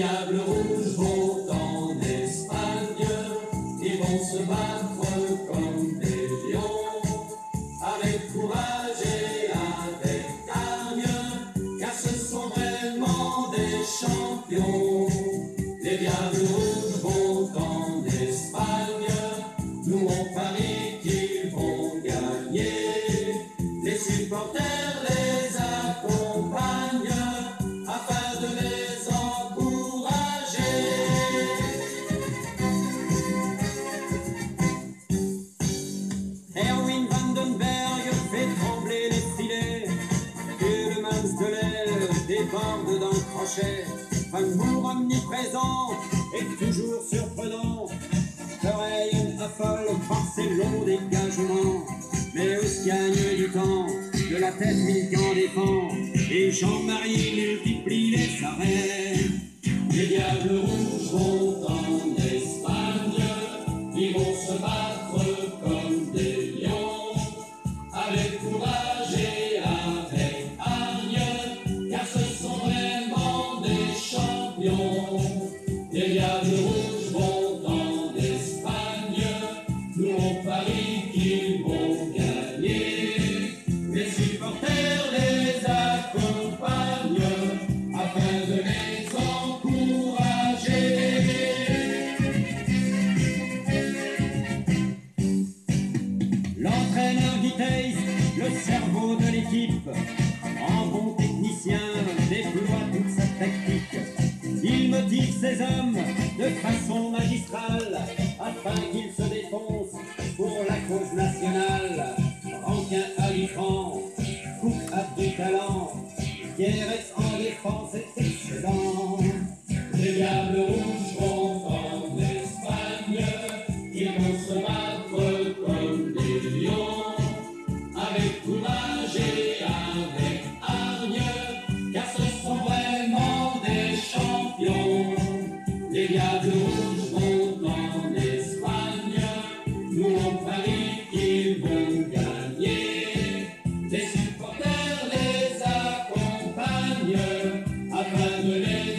diables rouges vont en Espagne, ils vont se battre comme des lions, avec courage et avec hargne, car ce sont vraiment des champions. Les diables rouges vont en Espagne, nous on parie qu'ils vont gagner. Les supporters les accompagnent afin de les encourager. Erwin Vandenberg fait trembler les filets, et le mince de l'aile déborde d'un crochet. Van Moor omniprésent et toujours surprenant, Verheyen affole par ses longs dégagements. Mais Eudes gagne du temps, de la tête Milkan défend, et Jean-Marie multiplie les arrêts. Les diables rouges vont en Espagne, ils vont se battre comme des lions, avec courage et avec hargne, car ce sont vraiment des champions. Les diables rouges vont en Espagne, nous on parie qu'ils vont gagner. Les supporters les accompagnent afin de les encourager. L'entraîneur Guy Thys, le cerveau de l'équipe, en bon technicien, déploie toute sa tactique. Il motive ses hommes de façon magistrale afin qu'ils se défoncent pour la cause nationale. Rankin à l'écran, Cook a du talent, Guéret en défense est excellent. Les diables rouges vont en Espagne, ils vont se battre comme des lions, avec courage et avec hargne, car ce sont vraiment des champions. Les diables rouges vont en Espagne, nous on parie qu'ils vont gagner. Les supporters les accompagnent afin de les